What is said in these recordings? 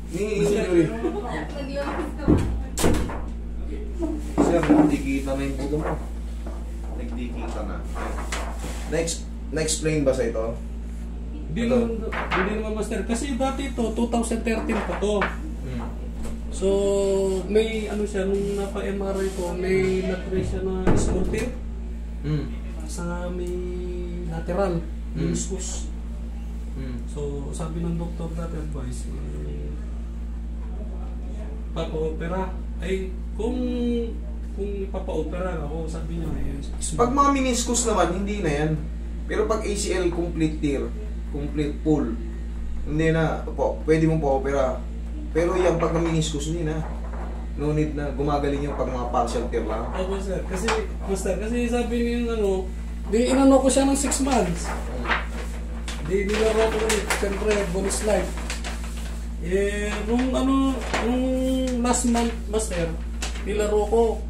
Ni-injury. Sir, nagdikita na yung puto mo. Nagdikita na. Na-explain ba sa ito? Hindi naman master. Kasi dati ito, 2013 pa to. So, may ano siya, nung napa-MRI ko, may na-trace siya na small tear. Sa may lateral, meniscus. So, sabi ng doktor dati advice, papa-opera. Ay, kung ipapa-opera ako, sabi niya, pag mga meniscus naman, hindi na yan. Pero pag ACL complete tear, complete pull, hindi na, pwede mong pa-opera. Pero yung pag meniscus, hindi na. No need na, gumagaling yung pag mga partial tear lang. Opo sir, kasi master, kasi sabi niya yung ano, di inano ko siya ng 6 months. Di nilaro ko ulit, siyempre, bonus life. Eh, nung last month, master, nilaro ko.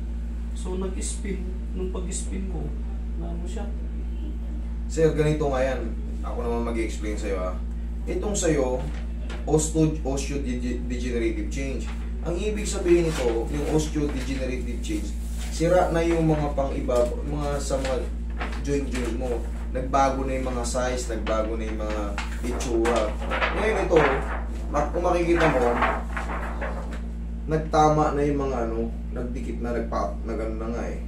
So, nag-spin. Nung pag-spin ko, ano siya? Sir, ganito nga yan. Ako naman mag-i-explain sa'yo ha. Itong sa'yo, osteodegenerative change. Ang ibig sabihin nito, yung osteodegenerative change, sira na yung mga pang-iba, sa mga joint mo. Nagbago na yung mga size, nagbago na yung mga itsura. Ngayon ito, kung makikita mo, nagtama na yung mga nagdikit na, nagano na nga eh.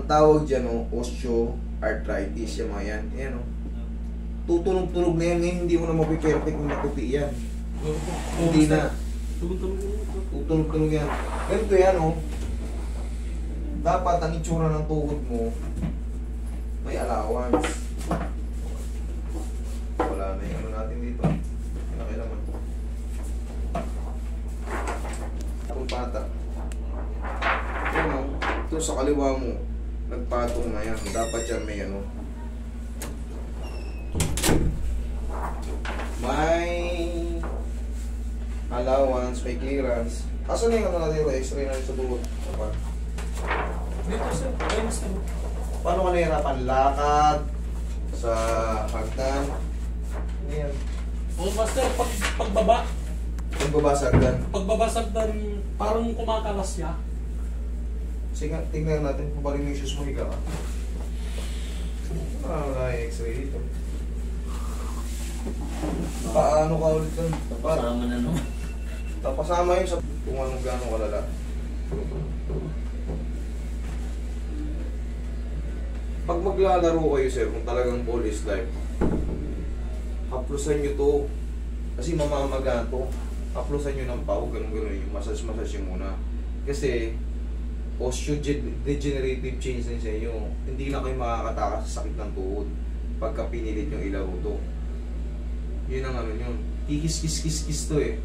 Ang tawag dyan, osteoarthritis, yung mga yan. Ayan, tutunog-tunog na yan, ngayon hindi mo na mapiperfect kung natupi yan. Hindi na. Tutunog-tunog yan. Ganito yan, dapat ang itsura ng tuhod mo, may allowance. Wala na yung natin dito. Nakilaman. Kung pata. Ito sa kaliwa mo, nagpatong na yan. Dapat yan may may allowance, may clearance. Asan na yung natin yung x-ray na sa tuhod? Dito sir, ayun sir. Paano ka nahirapan? Lakad? Sa hagdan? Ano yan? O master, pagbaba. Pagbaba sa hagdan? Pagbaba sa hagdan, parang kumakalas siya. Sige, tingnan natin kung parang yung issues mo, higa ka. Wala yung x-ray dito. Paano ka ulit dun? Kasama na Tapasama yun sa kung anong gano'ng kalala. Pag maglalaro kayo sir, kung talagang ball is life, haplusan nyo to, kasi mamamaga to, haplusan nyo ng pao, ganun-ganun yung massage nyo muna. Kasi, osteodegenerative change din sa inyo, hindi na kayo makakatakas sa sakit ng tuhod pagka pinilit yung ilaro to. Yun ang yun. Kikis-kis-kis-kis to eh.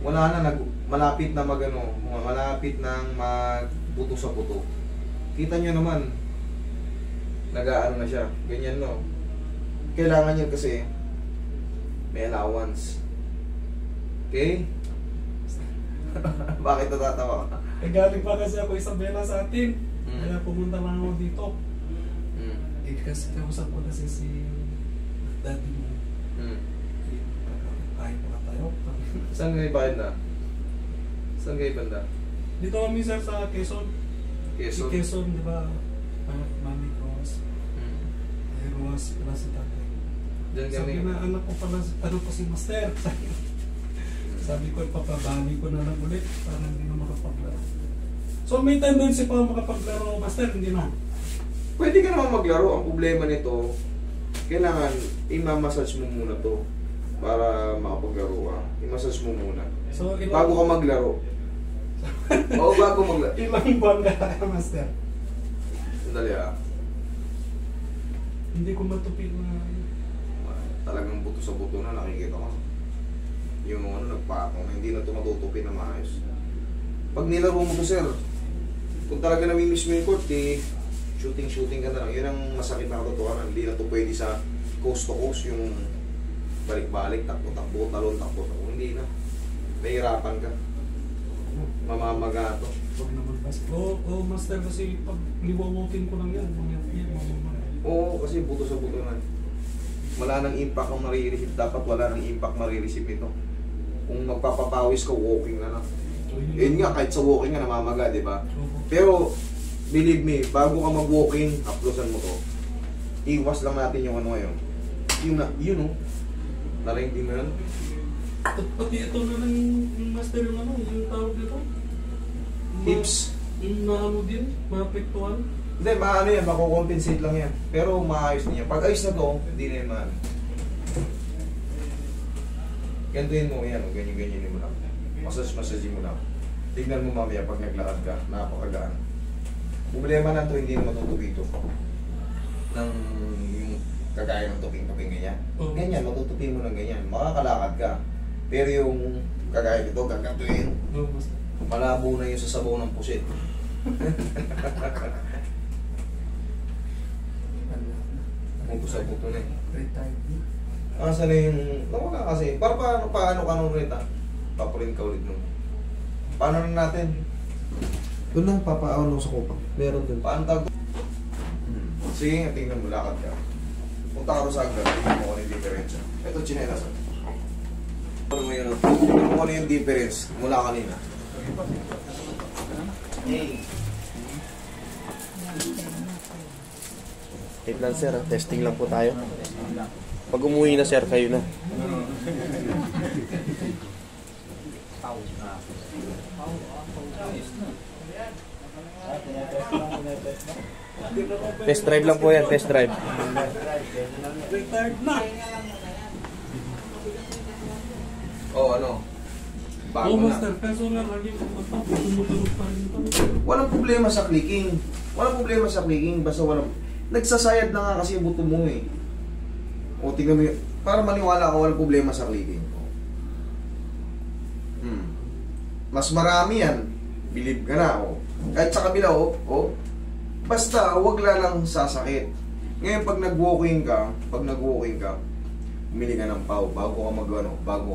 Wala na, malapit na malapit nang magbuto sa buto. Kita nyo naman, nag-aano na siya, ganyan kailangan niya kasi may allowance. Okay? Bakit natatawa ka? Galing pa kasi ako Isabela sa atin. Kaya pumunta lang ako dito. Kasi kausap ko kasi si daddy mo. Kahit pa tayo. Saan kayo bakit na? Saan kayo banda? Dito kami sir sa Quezon. Quezon? Si Quezon, di ba? Mami Cross. Ross, pala si tatay. Sabi na anak ko pala, si Master. Sabi ko, ipapabali ko na lang ulit para hindi na makapaglaro. So may tendency pa makapaglaro, Master, hindi na? Pwede ka naman maglaro. Ang problema nito, kailangan i-massage mo muna to para makapaglaro ka. I-massage mo muna. So, bago ka maglaro. Oo, bago maglaro. Ilang buwan ka, Master? Sandali Hindi ko matupi na talagang buto sa buto na nakikita ko. Yung nagpatong na hindi na ito matutupi na maayos. Pag nilaro mo to sir, kung talaga namimiss mo yung court, shooting ka na lang. Yun ang masakit na katotohanan. Hindi na ito pwede sa coast to coast, yung balik-balik, takbo-takbo, talon-takbo. Hindi na. Mahirapan ka. Mamamaga ito. Huwag na magbas. Oo, Master, kasi pag liwawotin ko lang yan, mamamaga. Oo, kasi buto sa buto na. Wala nang impact ang marireceive. Dapat wala nang impact marireceive ito. Kung magpapapawis ka, walking na lang. Yun nga, kahit sa walking nga namamaga, di ba? Pero, believe me, bago ka mag-walking, haplosan mo to. Iwas lang natin yung ano ngayon. Yun o. Narinig mo yun? Pati ito na lang yung master yung ano, yung tawag dito. Hips. Yung ano din, maapektuhan. Hindi, maano yan, makukompensate lang yan. Pero maayos niya. Pag ayos na to, hindi na yan maano. Gantuin mo yan, ganyan-ganyan mo lang. Massage mo lang. Tignan mo mamaya pag naglakad ka, napakagaan. Problema na to, hindi na matutupi ito. Ng yung kagaya ng tuping-tuping ganyan. Ganyan, matutupi mo ng ganyan. Makakalakad ka. Pero yung kagaya nito, gagantuin. Malabo na yung sasabaw ng pusit. Ang pusa-puto na eh. Asa na yung... Nawala kasi. Paano ka nung ulit ah? Papurin ka ulit nung. Paano na natin? Doon lang papaano sa kupang. Meron din. Paano tag... Sige nga, tingnan mo, lakad ka. Punta ka rin sa agad, tingnan mo kung ano yung difference. Ito, chinelas. Tingnan mo yun, tingnan mo kung ano yung difference mula kanina. Hey. Wait lang sir, testing lang po tayo. Pag umuwi na sir, kayo na. Test drive lang po yan, test drive. Retired na. Oh, ano? Bago na. Master, kaso nga lagi tumutulog pa rin ito. Walang problema sa clicking. Walang problema sa clicking, basta walang... Nagsasayad na nga kasi yung buto mo eh. O, tingnan mo yun. Para maniwala ka, walang problema sa clicking. Mas marami yan. Believe ka na, o. Kahit sa kabila, o. Basta, wag lang sasakit. Ngayon, pag nag-walking ka, bumili ka ng pau, bago ka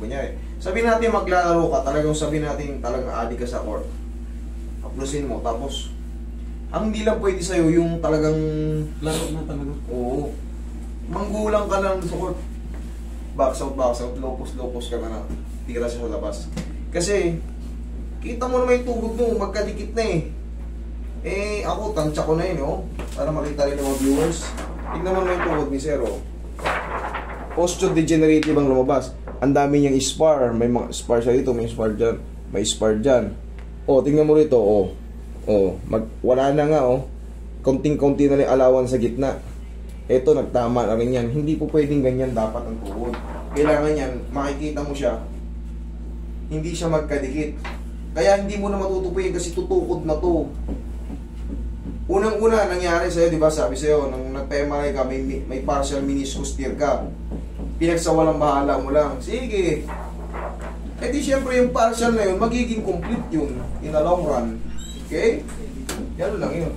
kunyari. Sabihin natin maglalaro ka, talagang sabihin natin talagang adik ka sa court. Aplusin mo, tapos, ang hindi lang pwede sa'yo, yung talagang... Laro na talaga. Oo. Manggulang ka lang sa court. Box out, lopos ka na tira siya sa labas. Kasi, kita mo naman yung tubod mo, magkadikit na eh. Eh, ako, tansya ko na yun, oh. Para makita rin ng mga viewers. Tignan mo naman yung tubod ni Sir, oh. Osteodegenerative ang lumabas. Ang dami niyang spar. May mga spar siya dito, may spar dyan. May spar dyan. Oh, tingnan mo rito, oh. Oh, wala na nga, oh. Konting-konti na lang alawan sa gitna. Ito, nagtama na rin yan. Hindi po pwedeng ganyan dapat ang tuhod. Kailangan yan, makikita mo siya, hindi siya magkadikit. Kaya hindi mo na matutupuin kasi tutukod na to. Unang-una, nangyari sa'yo, di ba, sabi sa'yo, nang nagpa-MRI ka, may partial meniscus tear ka. Pinagsawalang bahala mo lang. Sige. Eh di syempre yung partial na yun, magiging complete yun in the long run. Okay? Yan lang yun.